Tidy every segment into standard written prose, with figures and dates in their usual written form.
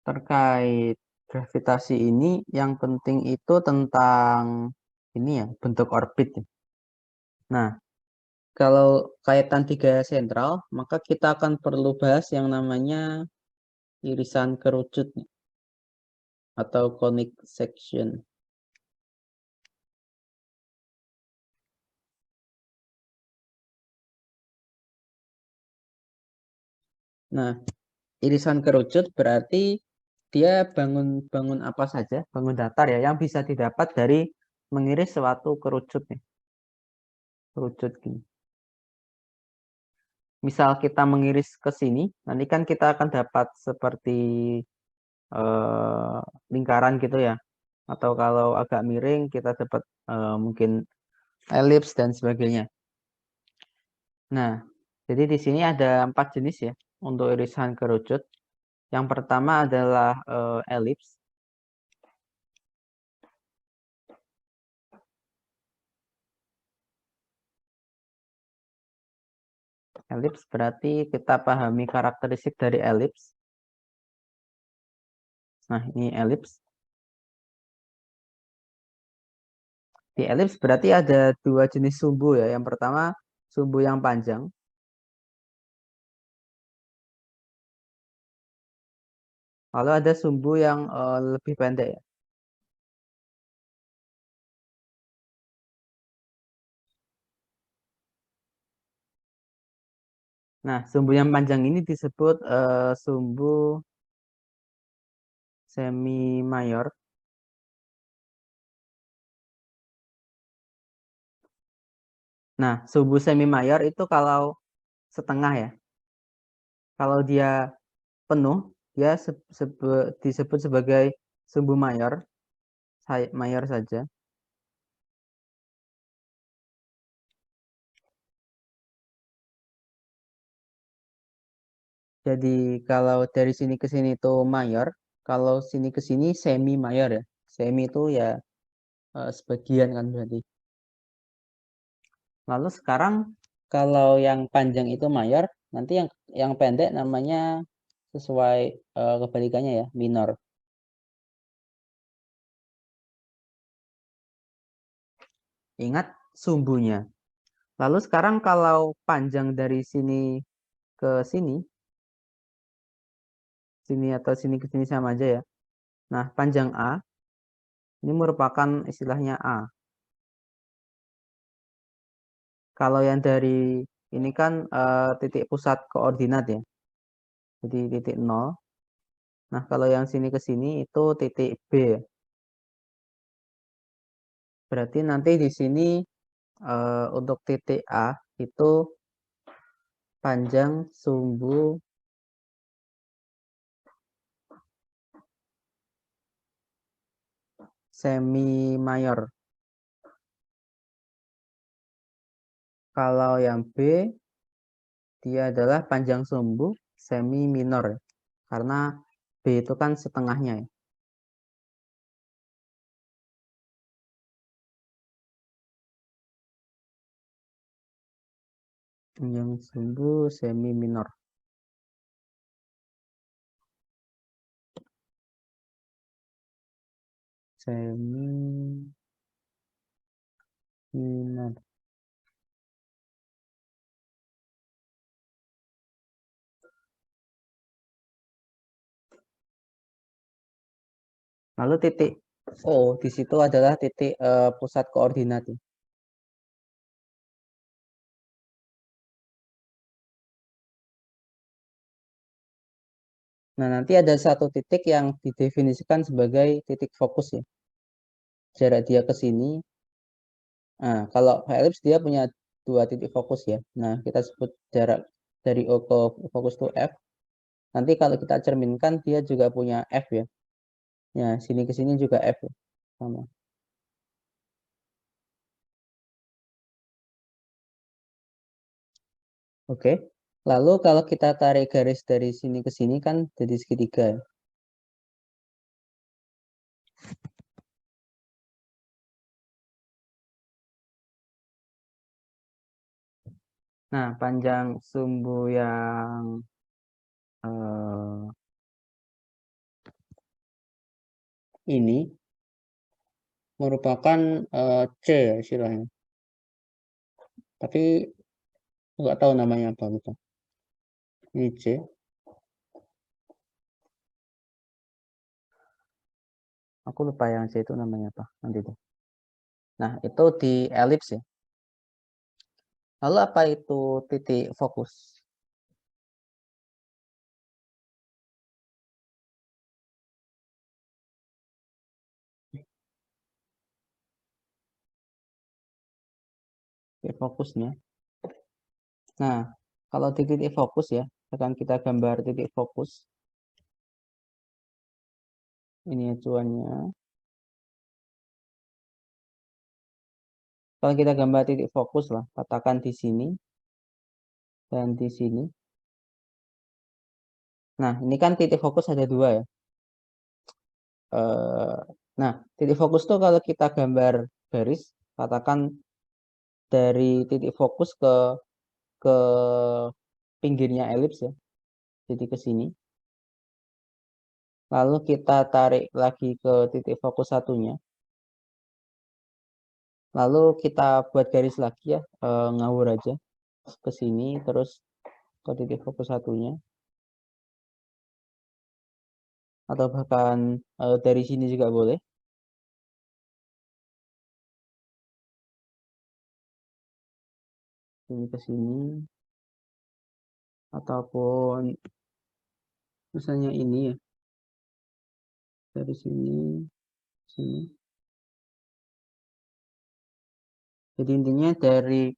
Terkait gravitasi ini yang penting itu tentang ini ya, bentuk orbit ya. Nah, kalau kaitan tiga sentral, maka kita akan perlu bahas yang namanya irisan kerucut nih, atau conic section. Nah, irisan kerucut berarti dia bangun apa saja, bangun datar ya, yang bisa didapat dari mengiris suatu kerucut nih, kerucut gini. Misal kita mengiris ke sini, nanti kan kita akan dapat seperti eh, lingkaran gitu ya. Atau kalau agak miring kita dapat mungkin elips dan sebagainya. Nah, jadi di sini ada 4 jenis ya untuk irisan kerucut. Yang pertama adalah elips. Elips berarti kita pahami karakteristik dari elips. Nah, ini elips. Di elips berarti ada 2 jenis sumbu ya. Yang pertama sumbu yang panjang. Lalu ada sumbu yang lebih pendek ya. Nah, sumbu yang panjang ini disebut sumbu semi mayor. Nah, sumbu semi mayor itu kalau setengah ya. Kalau dia penuh, dia disebut sebagai sumbu mayor, mayor saja. Jadi kalau dari sini ke sini itu mayor, kalau sini ke sini semi mayor ya. Semi itu ya sebagian kan berarti. Lalu sekarang kalau yang panjang itu mayor, nanti yang pendek namanya sesuai kebalikannya ya, minor. Ingat sumbunya. Lalu sekarang kalau panjang dari sini ke sini atau sini ke sini sama aja ya. Nah, panjang A ini merupakan istilahnya A. Kalau yang dari ini kan titik pusat koordinat ya. Jadi titik 0. Nah, kalau yang sini ke sini itu titik B ya. Berarti nanti di sini untuk titik A itu panjang sumbu semi mayor. Kalau yang B dia adalah panjang sumbu semi minor ya. Karena B itu kan setengahnya ya. Panjang sumbu semi minor. Semi minor. Lalu titik O di situ adalah titik pusat koordinat ya. Nah, nanti ada satu titik yang didefinisikan sebagai titik fokus ya. Jarak dia ke sini. Nah, kalau elips dia punya 2 titik fokus ya. Nah, kita sebut jarak dari O ke fokus itu F. Nanti kalau kita cerminkan dia juga punya F ya. Ya, sini ke sini juga F ya. Sama. Oke. Lalu kalau kita tarik garis dari sini ke sini kan jadi segitiga ya. Nah, panjang sumbu yang ini merupakan C ya istilahnya. Tapi nggak tahu namanya apa gitu. Ini C. Aku lupa yang C itu namanya apa nanti tuh. Nah, itu di elips ya. Lalu apa itu titik fokus? Titik fokusnya. Nah, kalau di titik fokus ya, akan kita gambar titik fokus. Ini acuannya. Kalau kita gambar titik fokus lah, katakan di sini dan di sini. Nah, ini kan titik fokus ada dua ya. Nah, titik fokus tuh kalau kita gambar garis, katakan dari titik fokus ke pinggirnya elips ya, jadi ke sini. Lalu kita tarik lagi ke titik fokus satunya. Lalu kita buat garis lagi ya, ngawur aja ke sini, terus ke titik fokus satunya. Atau bahkan dari sini juga boleh. Ini ke sini. Ataupun misalnya ini ya. Dari sini, sini. Jadi intinya dari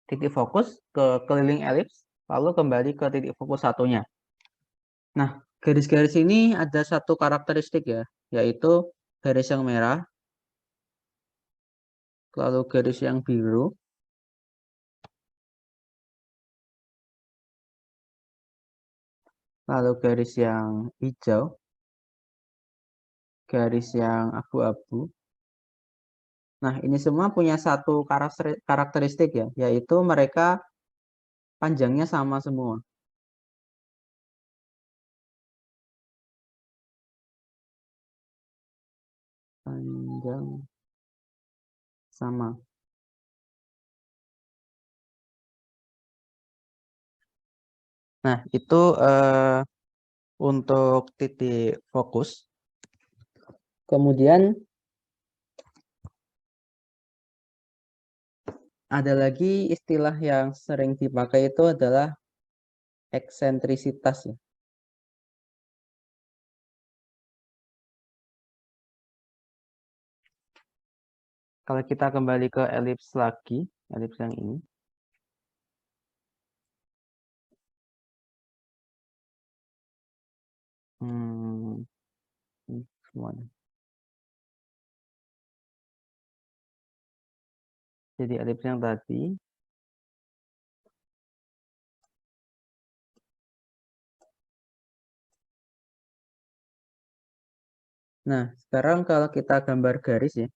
titik fokus ke keliling elips, lalu kembali ke titik fokus satunya. Nah, garis-garis ini ada satu karakteristik ya, yaitu garis yang merah, lalu garis yang biru, lalu garis yang hijau, garis yang abu-abu. Nah, ini semua punya satu karakteristik ya, yaitu mereka panjangnya sama semua. Panjang sama. Nah, itu untuk titik fokus. Kemudian ada lagi istilah yang sering dipakai itu adalah eksentrisitas ya. Kalau kita kembali ke elips lagi, elips yang ini. Ini semuanya. Jadi elips yang tadi. Nah, sekarang kalau kita gambar garis ya.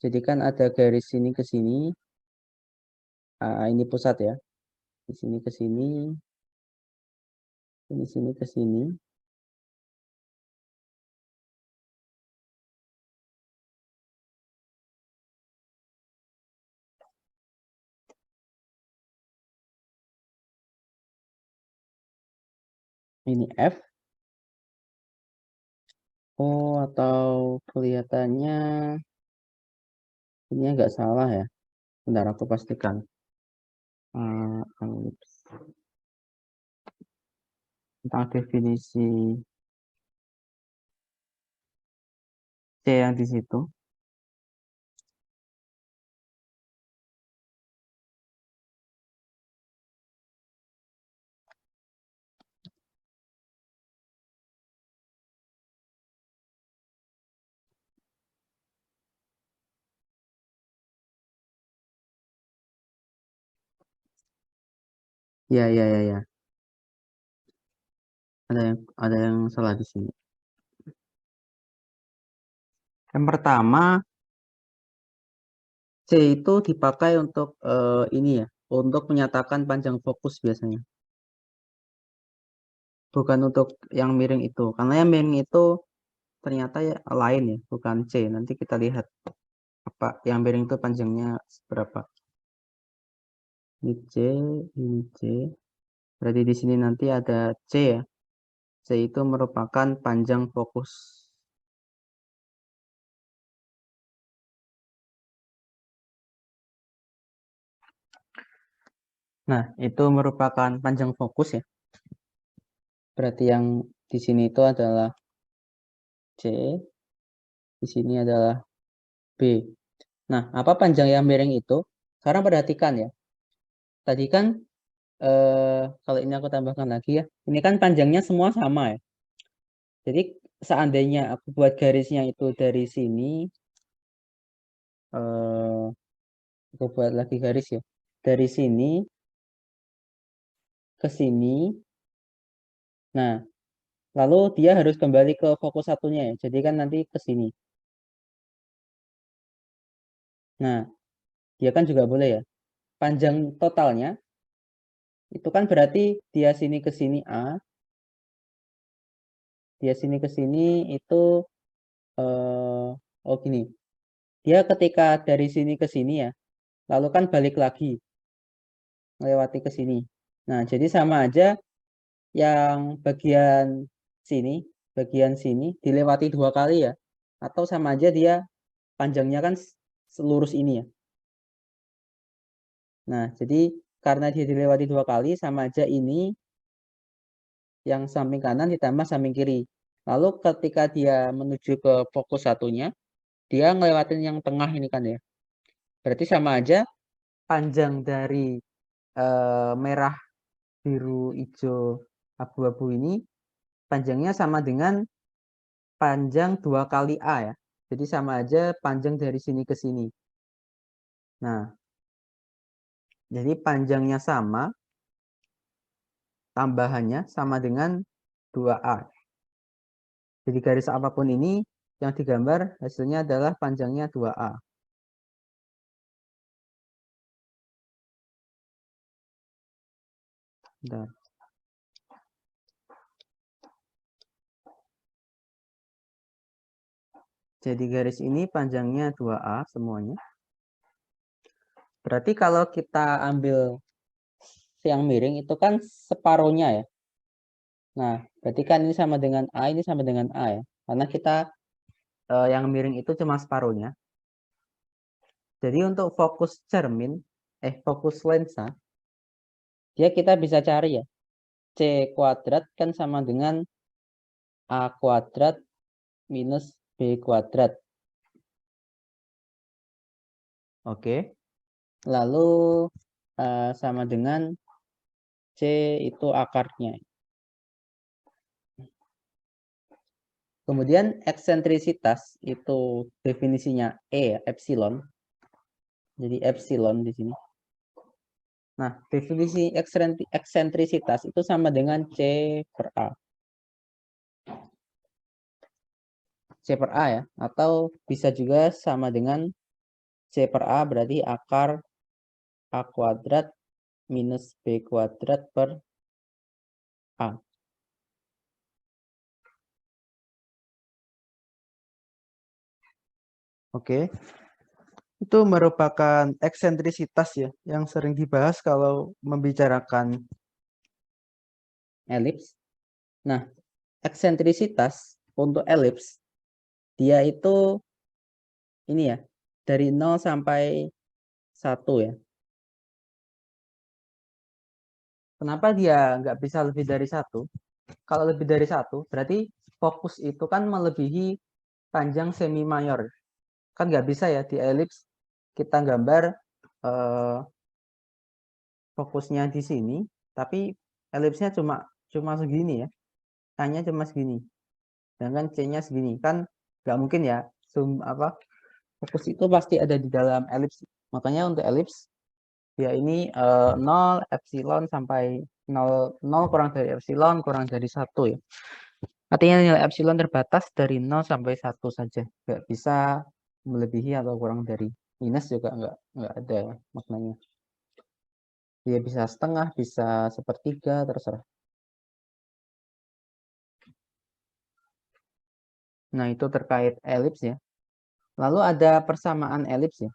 Jadi kan ada garis sini ke sini. Ini pusat ya. Di sini ke sini. Ini sini ke sini. Ini F. Oh, atau kelihatannya ini agak salah ya. Bentar aku pastikan. Elips. Tentang definisi C yang di situ. Ya, ya, ya, ya. Ada yang salah di sini. Yang pertama, C itu dipakai untuk ini ya, untuk menyatakan panjang fokus biasanya. Bukan untuk yang miring itu. Karena yang miring itu ternyata ya lain ya, bukan C. Nanti kita lihat apa yang miring itu panjangnya berapa. Ini C, ini C. Berarti di sini nanti ada C ya. C itu merupakan panjang fokus. Nah, itu merupakan panjang fokus ya. Berarti yang di sini itu adalah C, di sini adalah B. Nah, apa panjang yang miring itu? Sekarang perhatikan ya. Tadi kan kalau ini aku tambahkan lagi ya. Ini kan panjangnya semua sama ya. Jadi seandainya aku buat garisnya itu dari sini, aku buat lagi garis ya. Dari sini ke sini. Nah, lalu dia harus kembali ke fokus satunya ya. Jadi kan nanti ke sini. Nah, dia kan juga boleh ya. Panjang totalnya itu kan berarti dia sini ke sini A, dia sini ke sini itu oh gini. Dia ketika dari sini ke sini ya, lalu kan balik lagi melewati ke sini. Nah, jadi sama aja yang bagian sini dilewati 2 kali ya. Atau sama aja dia panjangnya kan selurus ini ya. Nah, jadi karena dia dilewati 2 kali sama aja ini yang samping kanan ditambah samping kiri. Lalu ketika dia menuju ke fokus satunya, dia ngelewatin yang tengah ini kan ya. Berarti sama aja panjang dari merah, biru, hijau, abu-abu ini panjangnya sama dengan panjang 2 kali A ya. Jadi sama aja panjang dari sini ke sini. Nah, jadi panjangnya sama, tambahannya sama dengan 2A. Jadi garis apapun ini yang digambar hasilnya adalah panjangnya 2A. Bentar. Jadi garis ini panjangnya 2A semuanya. Berarti kalau kita ambil yang miring itu kan separuhnya ya. Nah, berarti kan ini sama dengan A, ini sama dengan A ya. Karena kita yang miring itu cuma separuhnya. Jadi untuk fokus cermin, fokus lensa, dia kita bisa cari ya. C kuadrat kan sama dengan A kuadrat minus B kuadrat. Oke. Lalu sama dengan C itu akarnya. Kemudian eksentrisitas itu definisinya E, epsilon. Jadi epsilon di sini. Nah, definisi eksentrisitas itu sama dengan C per A. C per A ya. Atau bisa juga sama dengan C per A berarti akar A kuadrat minus B kuadrat per A. Oke. Itu merupakan eksentrisitas ya, yang sering dibahas kalau membicarakan elips. Nah, eksentrisitas untuk elips, dia itu ini ya, dari 0 sampai 1 ya. Kenapa dia nggak bisa lebih dari 1? Kalau lebih dari 1, berarti fokus itu kan melebihi panjang semi mayor. Kan nggak bisa ya di elips kita gambar fokusnya di sini, tapi elipsnya cuma segini ya. K-nya cuma segini. Sedangkan C-nya segini. Kan nggak mungkin ya. Fokus itu pasti ada di dalam elips. Makanya untuk elips ya ini 0 epsilon sampai 0 kurang dari epsilon kurang dari 1 ya. Artinya nilai epsilon terbatas dari 0 sampai 1 saja. Nggak bisa melebihi atau kurang dari minus juga nggak ada maknanya. Dia bisa setengah, bisa sepertiga, terserah. Nah, itu terkait elips ya. Lalu ada persamaan elips ya.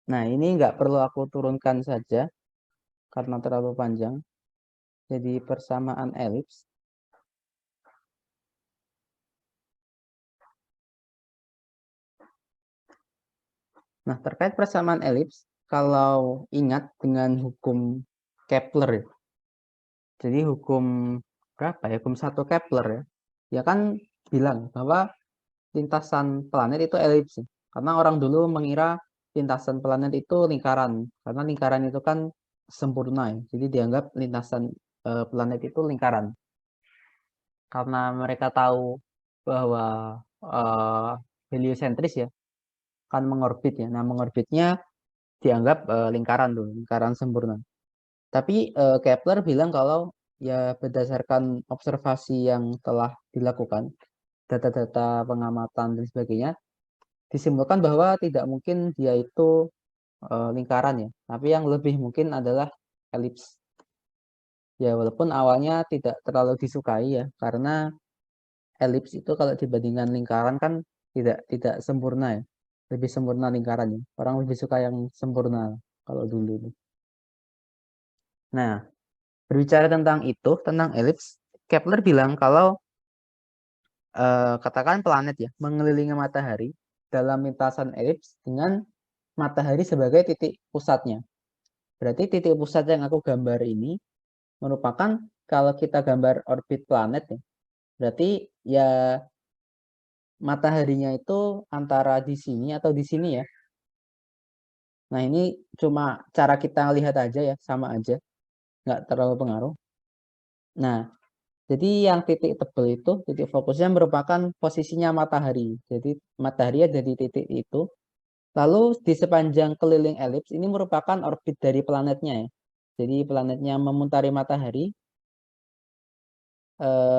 Nah, ini nggak perlu aku turunkan saja karena terlalu panjang. Jadi persamaan elips. Nah, terkait persamaan elips, kalau ingat dengan hukum Kepler ya. Jadi hukum berapa ya? Hukum 1 Kepler ya. Dia kan bilang bahwa lintasan planet itu elips. Karena orang dulu mengira lintasan planet itu lingkaran. Karena lingkaran itu kan sempurna ya. Jadi dianggap lintasan planet itu lingkaran. Karena mereka tahu bahwa heliosentris ya, kan mengorbit ya. Nah, mengorbitnya dianggap lingkaran tuh, lingkaran sempurna. Tapi Kepler bilang kalau ya berdasarkan observasi yang telah dilakukan, data-data pengamatan dan sebagainya, disimpulkan bahwa tidak mungkin dia itu lingkaran ya, tapi yang lebih mungkin adalah elips. Ya walaupun awalnya tidak terlalu disukai ya, karena elips itu kalau dibandingkan lingkaran kan tidak sempurna ya, lebih sempurna lingkaran ya. Orang lebih suka yang sempurna kalau dulu. Nah, berbicara tentang itu, tentang elips, Kepler bilang kalau katakan planet ya mengelilingi matahari dalam lintasan elips dengan matahari sebagai titik pusatnya. Berarti titik pusat yang aku gambar ini merupakan kalau kita gambar orbit planet ya, berarti ya mataharinya itu antara di sini atau di sini ya. Nah, ini cuma cara kita lihat aja ya, sama aja, nggak terlalu pengaruh. Nah, jadi yang titik tebal itu, titik fokusnya merupakan posisinya matahari. Jadi matahari ada di titik itu. Lalu di sepanjang keliling elips ini merupakan orbit dari planetnya ya. Jadi planetnya memutari matahari,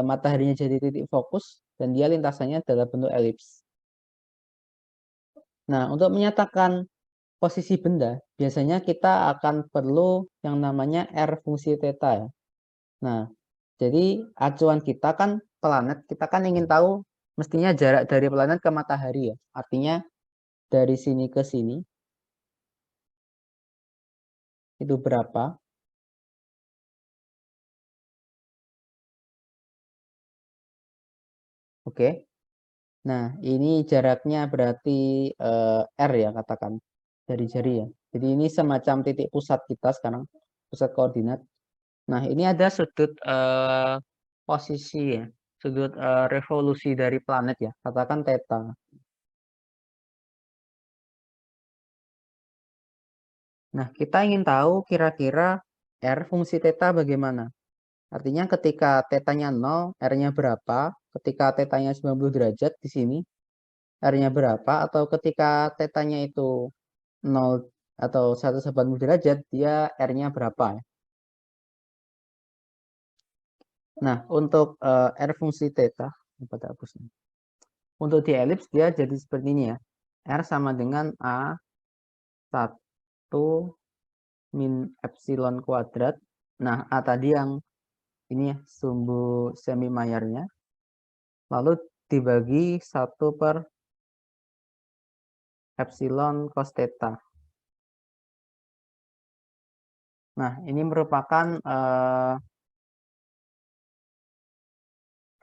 mataharinya jadi titik fokus, dan dia lintasannya adalah bentuk elips. Nah, untuk menyatakan posisi benda, biasanya kita akan perlu yang namanya R fungsi theta ya. Nah, jadi acuan kita kan planet, kita kan ingin tahu mestinya jarak dari planet ke matahari ya. Artinya dari sini ke sini itu berapa? Oke. Nah, ini jaraknya berarti R ya katakan dari jari ya. Jadi ini semacam titik pusat kita sekarang, pusat koordinat. Nah, ini ada sudut posisi ya, sudut revolusi dari planet ya, katakan theta. Nah, kita ingin tahu kira-kira R fungsi theta bagaimana. Artinya ketika tetanya 0, R-nya berapa? Ketika tetanya 90 derajat di sini, R-nya berapa? Atau ketika tetanya itu 0 atau 180 derajat, dia R-nya berapa? Nah, untuk R fungsi theta, pada hapusnya. Untuk di elips dia jadi seperti ini ya. R sama dengan A1 min epsilon kuadrat. Nah, A tadi yang ini ya, sumbu semi mayarnya. Lalu dibagi 1 per epsilon cos theta. Nah, ini merupakan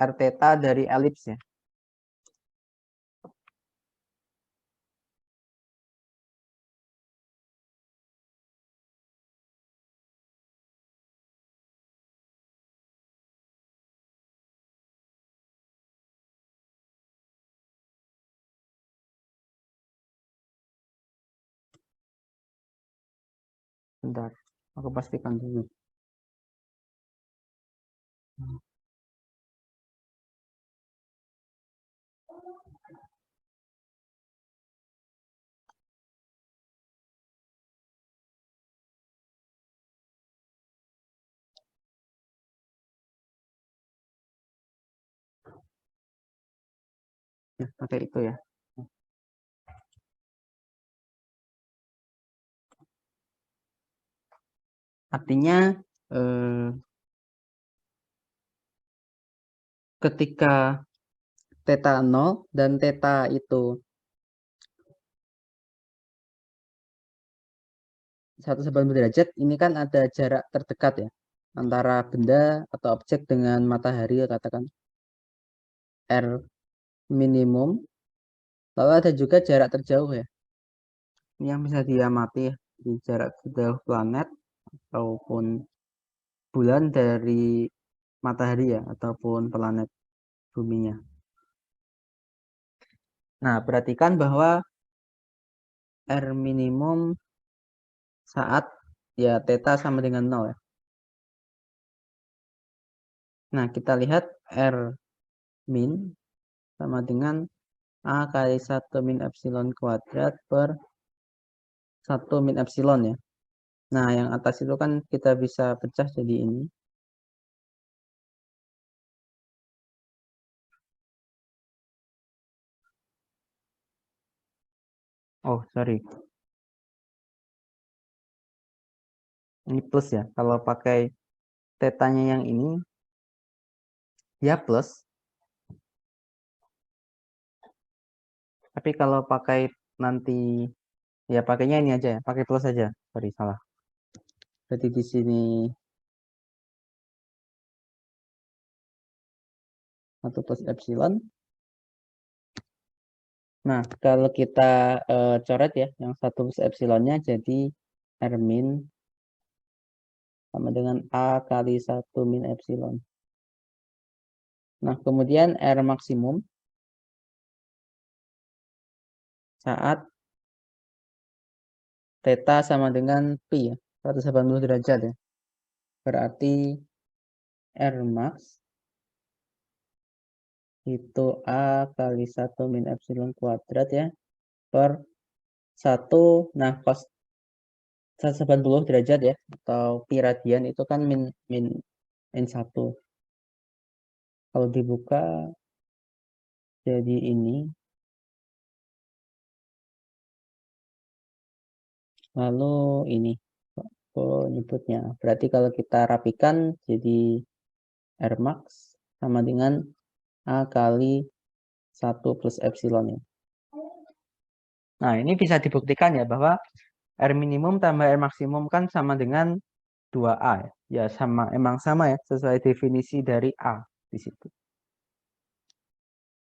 R theta dari elips ya. Bentar, aku pastikan dulu. Ya, pakai itu ya. Artinya ketika theta 0 dan theta itu 180 derajat, ini kan ada jarak terdekat ya antara benda atau objek dengan matahari ya, katakan R minimum. Lalu ada juga jarak terjauh ya, ini yang bisa diamati ya, di jarak terjauh planet ataupun bulan dari matahari ya, ataupun planet buminya. Nah, perhatikan bahwa R minimum saat ya theta sama dengan 0 ya. Nah, kita lihat R min sama dengan A kali 1 min epsilon kuadrat per 1 min epsilon ya. Nah, yang atas itu kan kita bisa pecah jadi ini. Oh, sorry. Ini plus ya. Kalau pakai tetanya yang ini, ya plus. Tapi kalau pakai nanti, ya pakainya ini aja ya. Pakai plus aja. Sorry, salah. Jadi di sini 1 plus epsilon. Nah, kalau kita coret ya, yang 1 plus epsilonnya jadi R min sama dengan A kali 1 min epsilon. Nah, kemudian R maksimum saat theta sama dengan pi ya, 180 derajat ya. Berarti R max itu A kali 1 min epsilon kuadrat ya, per 1. Nah, pas 180 derajat ya, atau pi radian itu kan min 1. Kalau dibuka jadi ini. Lalu ini nyebutnya. Berarti kalau kita rapikan jadi R max sama dengan A kali 1 plus epsilon ya. Nah, ini bisa dibuktikan ya bahwa R minimum tambah R maksimum kan sama dengan 2A ya. Ya sama, emang sama ya, sesuai definisi dari A di situ.